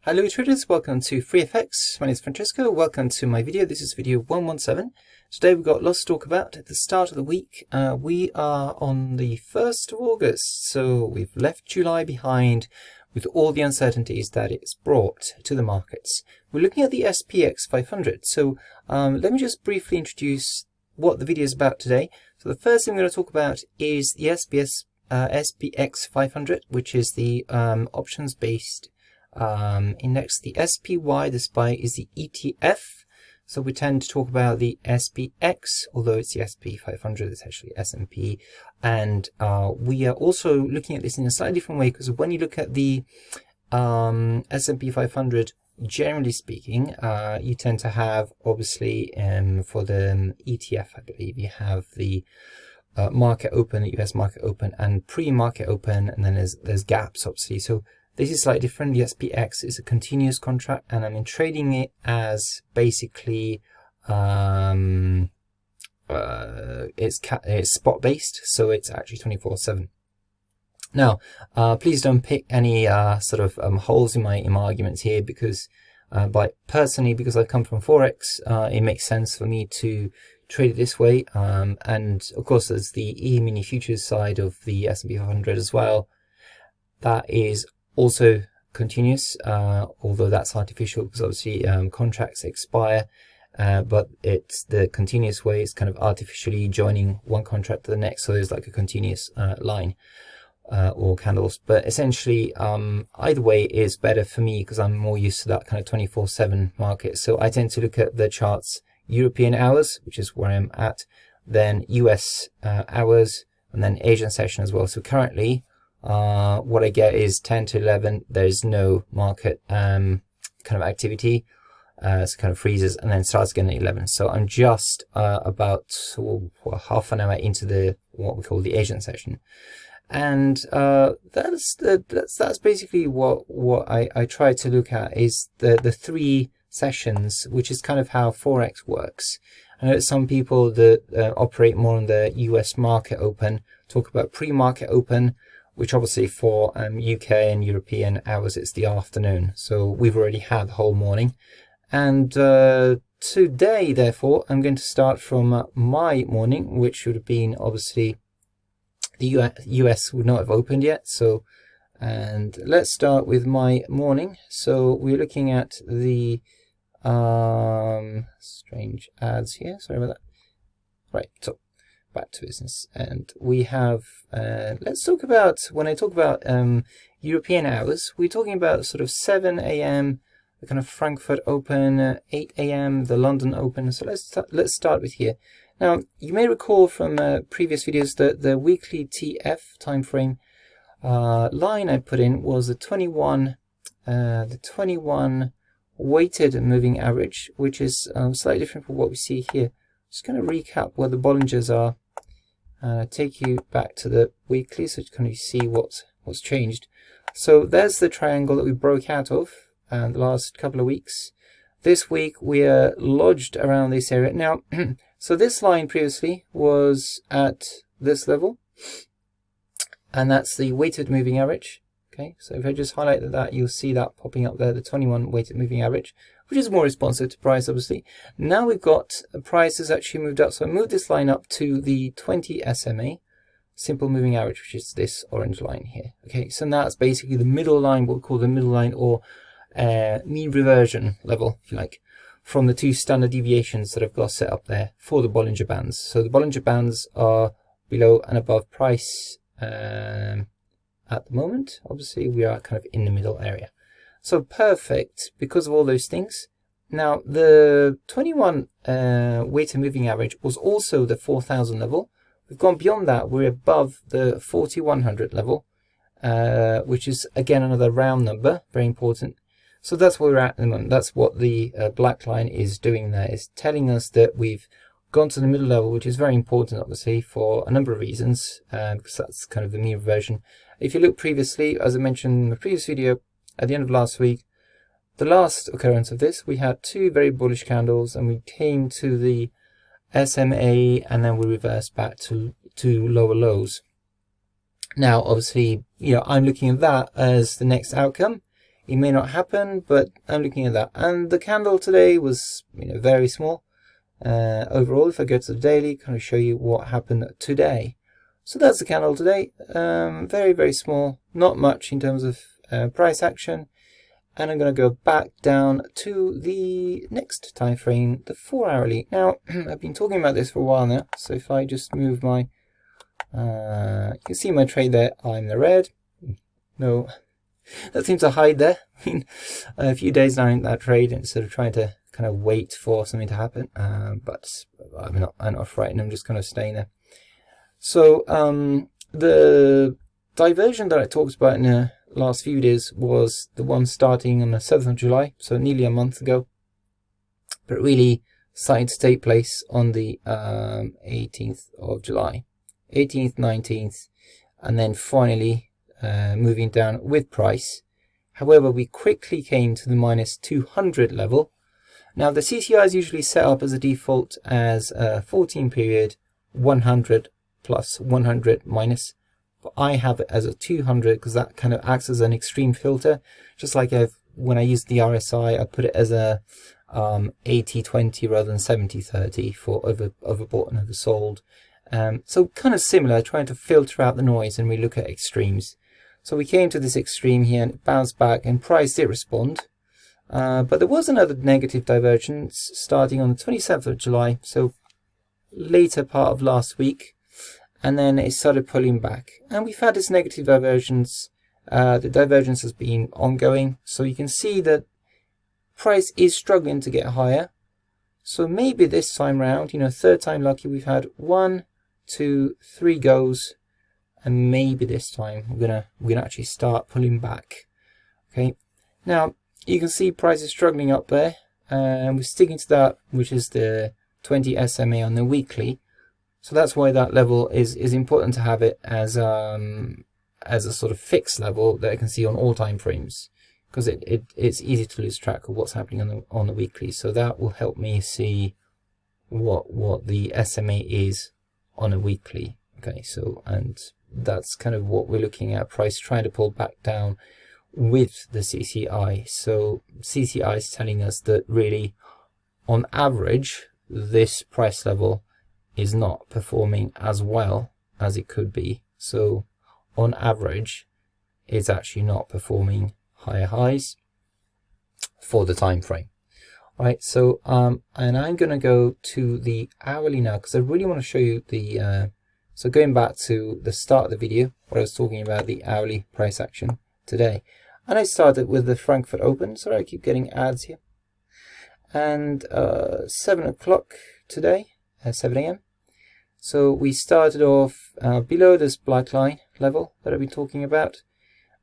Hello traders, welcome to FreeFX. My name is Francesco. Welcome to my video. This is video 117. Today we've got lots to talk about at the start of the week. We are on the 1st of August, so we've left July behind with all the uncertainties that it's brought to the markets. We're looking at the SPX500. So let me just briefly introduce what the video is about today. So the first thing we're going to talk about is the SPX500, which is the options-based index. The SPY, the SPY, is the ETF. So we tend to talk about the SPX, although it's the SP500, it's actually S&P. And we are also looking at this in a slightly different way, because when you look at the S&P 500, generally speaking, you tend to have, obviously, for the ETF, I believe, you have the market open, the US market open, and pre-market open, and then there's gaps, obviously. So this is slightly different. The SPX is a continuous contract, and I'm trading it as basically it's spot based, so it's actually 24/7. Now, please don't pick any sort of holes in my arguments here, because because I come from Forex, it makes sense for me to trade it this way. And of course, there's the E-mini futures side of the S&P 500 as well. That is also continuous, although that's artificial, because obviously contracts expire, but it's the continuous way. It's kind of artificially joining one contract to the next, so there's like a continuous line or candles. But essentially, either way is better for me, because I'm more used to that kind of 24/7 market. So I tend to look at the charts, European hours, which is where I'm at, then US hours, and then Asian session as well. So currently, what I get is 10 to 11. There's no market kind of activity, so it kind of freezes and then starts again at 11. So I'm just about half an hour into what we call the Asian session, and that's basically what I try to look at, is the three sessions, which is kind of how Forex works. I know some people that operate more on the US market open talk about pre-market open, which obviously for UK and European hours, it's the afternoon. So we've already had the whole morning. And today, therefore, I'm going to start from my morning, which should have been, obviously, the US would not have opened yet. So, and let's start with my morning. So we're looking at the strange ads here. Sorry about that. Right, so back to business, and we have let's talk about, when I talk about European hours, we're talking about sort of 7 a.m. the kind of Frankfurt open, 8 a.m. the London open. So let's start with here. Now, you may recall from previous videos that the weekly TF time frame line I put in was the 21 weighted moving average, which is slightly different from what we see here. Just going to recap where the Bollingers are, take you back to the weekly, so you can see what's changed. So there's the triangle that we broke out of the last couple of weeks. This week we are lodged around this area. Now, so this line previously was at this level, and that's the weighted moving average. Okay, so if I just highlight that, you'll see that popping up there, the 21 weighted moving average, which is more responsive to price, obviously. Now we've got price has actually moved up. So I moved this line up to the 20 SMA, simple moving average, which is this orange line here. Okay, so that's basically the middle line, what we call the middle line, or mean reversion level, if you like, from the two standard deviations that I've got set up there for the Bollinger Bands. So the Bollinger Bands are below and above price at the moment. Obviously, we are kind of in the middle area. So perfect because of all those things. Now, the 21 weighted moving average was also the 4,000 level. We've gone beyond that. We're above the 4,100 level, which is, again, another round number, very important. So that's where we're at the moment. That's what the black line is doing there, is telling us that we've gone to the middle level, which is very important, obviously, for a number of reasons, because that's kind of the mean reversion. If you look previously, as I mentioned in the previous video, at the end of last week, the last occurrence of this, we had two very bullish candles, and we came to the SMA, and then we reversed back to lower lows. Now, obviously, I'm looking at that as the next outcome. It may not happen, but I'm looking at that. And the candle today was, very small. Overall, if I go to the daily, kind of show you what happened today. So that's the candle today. Very, very small. Not much in terms of price action. And I'm going to go back down to the next time frame, the 4 hourly. Now, I've been talking about this for a while now. So if I just move my, you can see my trade there. I'm the red. No, that seems to hide there. I mean, a few days now in that trade, instead of trying to kind of wait for something to happen. But I'm not frightened. I'm just kind of staying there. So the diversion that I talked about in the last few days was the one starting on the 7th of July, so nearly a month ago, but really starting to take place on the 18th of July, 18th, 19th, and then finally moving down with price. However, we quickly came to the minus 200 level. Now the CCI is usually set up as a default as a 14 period 100 plus 100 minus. But I have it as a 200 because that kind of acts as an extreme filter. Just like when I use the RSI, I put it as a 80-20 rather than 70-30 for overbought and oversold. So kind of similar, trying to filter out the noise, and we look at extremes. So we came to this extreme here and it bounced back, and price did respond. But there was another negative divergence starting on the 27th of July, so later part of last week. And then it started pulling back, and we've had this negative divergence. The divergence has been ongoing, so you can see that price is struggling to get higher. So maybe this time round, third time lucky, we've had 1, 2, 3 goes, and maybe this time we're gonna actually start pulling back. Okay, now you can see price is struggling up there, and we're sticking to that, which is the 20 SMA on the weekly. So that's why that level is important to have it as a sort of fixed level that I can see on all time frames, because it's easy to lose track of what's happening on the weekly. So that will help me see what the SMA is on a weekly. Okay, so and that's kind of what we're looking at, price trying to pull back down with the CCI. So CCI is telling us that really on average this price level is not performing as well as it could be. So on average it's actually not performing higher highs for the time frame. All right, so and I'm going to go to the hourly now, because I really want to show you the so going back to the start of the video where I was talking about the hourly price action today, and I started with the Frankfurt Open. Sorry, I keep getting ads here. And 7 o'clock today, 7 a.m. So we started off below this black line level that I've been talking about.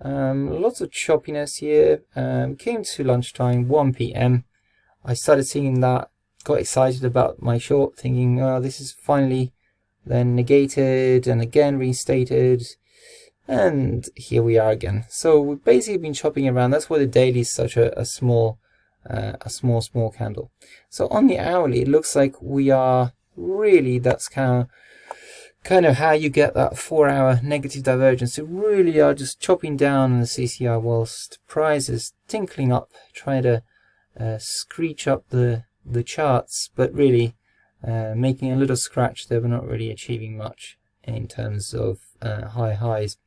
Lots of choppiness here. Came to lunchtime, 1 p.m. I started seeing that, got excited about my short, thinking, oh, this is finally then negated and again restated. And here we are again. So we've basically been chopping around. That's why the daily is such a small candle. So on the hourly, it looks like we are really, that's kind of how you get that 4 hour negative divergence. So really are just chopping down on the CCI whilst price is tinkling up, trying to screech up the charts, but really making a little scratch there, but not really achieving much in terms of high highs.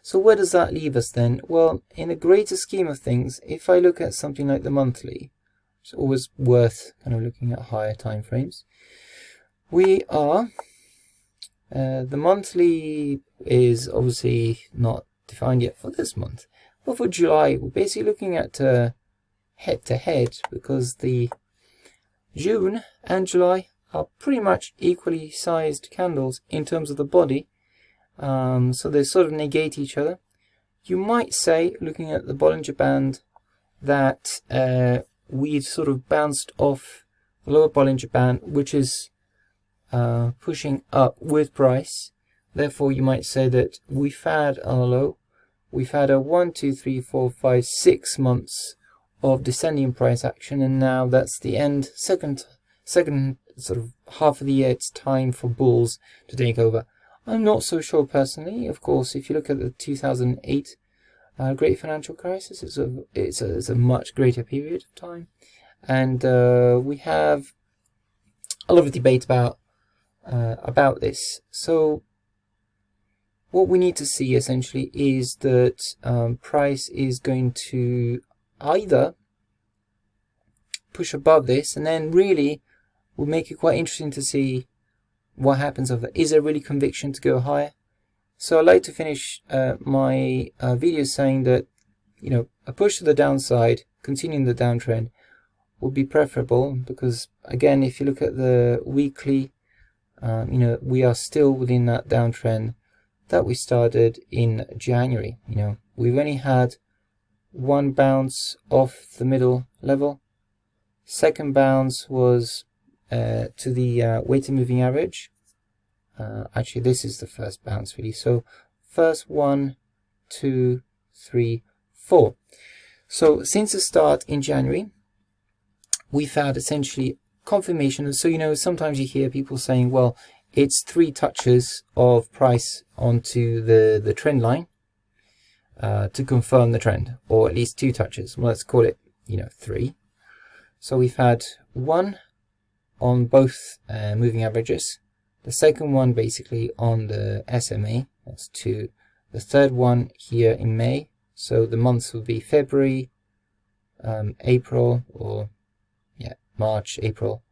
So where does that leave us then? Well, in the greater scheme of things, if I look at something like the monthly, it's always worth kind of looking at higher time frames. We are, the monthly is obviously not defined yet for this month, but for July, we're basically looking at head to head, because the June and July are pretty much equally sized candles in terms of the body. So they sort of negate each other. You might say, looking at the Bollinger Band, that we sort of bounced off the lower Bollinger Band, which is pushing up with price. Therefore, you might say that we've had a low. We've had a 1, 2, 3, 4, 5, 6 months of descending price action, and now that's the end. Second sort of half of the year, it's time for bulls to take over. I'm not so sure personally. Of course, if you look at the 2008 great financial crisis. It's a much greater period of time, and we have a lot of debate about this. So what we need to see essentially is that price is going to either push above this, and then really will make it quite interesting to see what happens over. Is there really conviction to go higher? So I'd like to finish my video saying that, you know, a push to the downside, continuing the downtrend, would be preferable, because again, if you look at the weekly, you know, we are still within that downtrend that we started in January. You know, we've only had one bounce off the middle level. Second bounce was to the weighted moving average. Actually, this is the first bounce really. So first 1, 2, 3, 4. So since the start in January, we've had essentially confirmation. So, you know, sometimes you hear people saying, well, it's 3 touches of price onto the trend line to confirm the trend, or at least 2 touches. Well, let's call it, you know, 3. So we've had 1 on both moving averages. The second one basically on the SMA, that's 2. The third one here in May. So the months would be February, April, or yeah, March, April,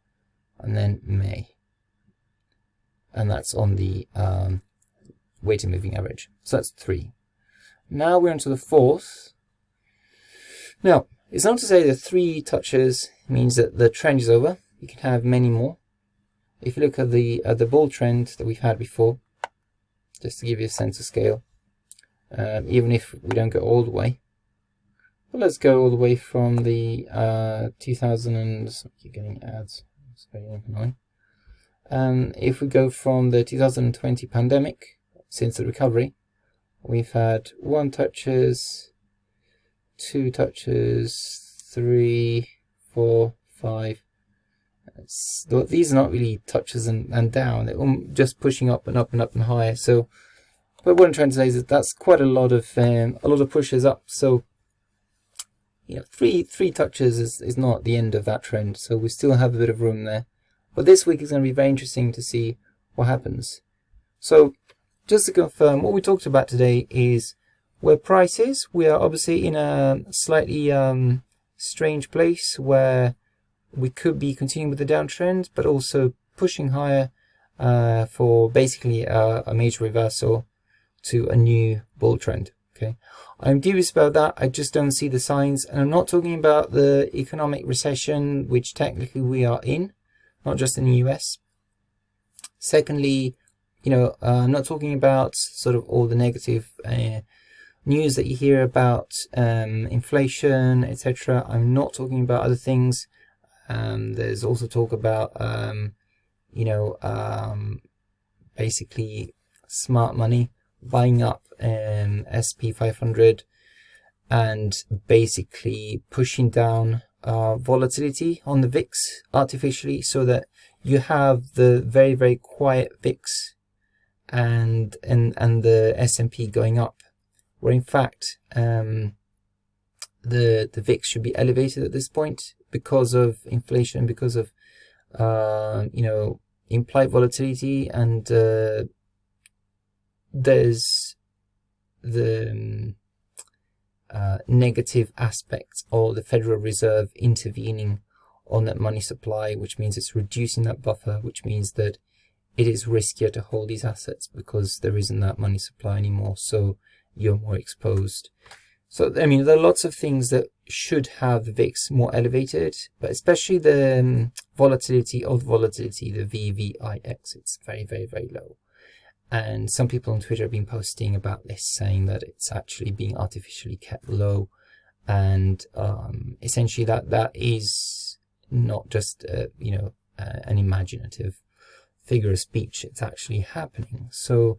and then May. And that's on the weighted moving average. So that's 3. Now we're into the 4th. Now, it's not to say that 3 touches means that the trend is over. You can have many more. If you look at the bull trend that we've had before, just to give you a sense of scale, even if we don't go all the way, well, let's go all the way from the 2000 and I keep getting ads. It's very annoying. If we go from the 2020 pandemic, since the recovery, we've had 1 touches, 2 touches, 3, 4, 5. These are not really touches and down. They're just pushing up and up and up and higher. So, but what I'm trying to say is that that's quite a lot of pushes up. So, you know, three touches is not the end of that trend. So we still have a bit of room there. But this week is going to be very interesting to see what happens. So, just to confirm, what we talked about today is where price is. We are obviously in a slightly strange place where we could be continuing with the downtrend, but also pushing higher for basically a major reversal to a new bull trend. Okay, I'm dubious about that. I just don't see the signs, and I'm not talking about the economic recession, which technically we are in, not just in the US. Secondly, you know, I'm not talking about sort of all the negative news that you hear about inflation, etc. I'm not talking about other things. There's also talk about, you know, basically smart money buying up SP500 and basically pushing down volatility on the VIX artificially, so that you have the very, very quiet VIX and the S&P going up, where in fact the VIX should be elevated at this point because of inflation, because of you know, implied volatility, and there's the negative aspects of the Federal Reserve intervening on that money supply, which means it's reducing that buffer, which means that it is riskier to hold these assets because there isn't that money supply anymore, so you're more exposed. So, I mean, there are lots of things that should have the VIX more elevated, but especially the volatility of volatility, the VVIX, it's very, very, very low. And some people on Twitter have been posting about this, saying that it's actually being artificially kept low. And essentially that is not just, you know, an imaginative figure of speech. It's actually happening. So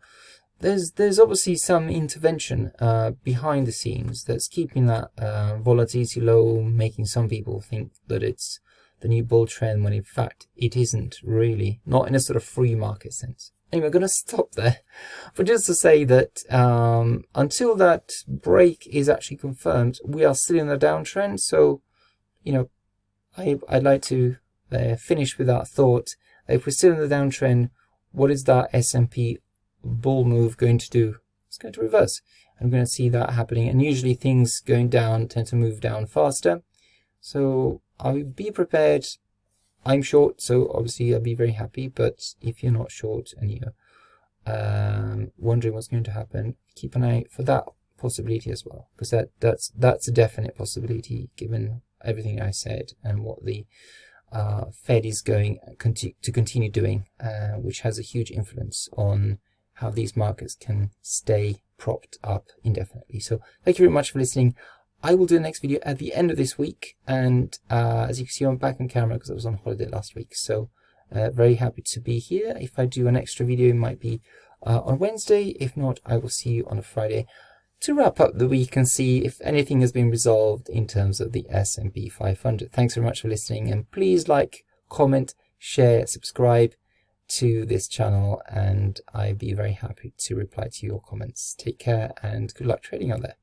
there's obviously some intervention behind the scenes that's keeping that volatility low, making some people think that it's the new bull trend, when in fact it isn't really, not in a sort of free market sense. Anyway, I'm going to stop there, but just to say that until that break is actually confirmed, we are still in a downtrend. So, you know, I'd like to finish with that thought. If we're still in the downtrend, what is that S&P bull move going to do? It's going to reverse. I'm going to see that happening, and usually things going down tend to move down faster. So I'll be prepared. I'm short, so obviously I'll be very happy. But if you're not short and you're wondering what's going to happen, keep an eye out for that possibility as well, because that's a definite possibility given everything I said and what the Fed is going to continue doing, which has a huge influence on how these markets can stay propped up indefinitely. So thank you very much for listening. I will do the next video at the end of this week, and as you can see, I'm back on camera because I was on holiday last week. So very happy to be here. If I do an extra video, it might be on Wednesday. If not, I will see you on a Friday to wrap up the week and see if anything has been resolved in terms of the S&P 500. Thanks very much for listening, and please like, comment, share, subscribe to this channel, and I'd be very happy to reply to your comments. Take care and good luck trading out there.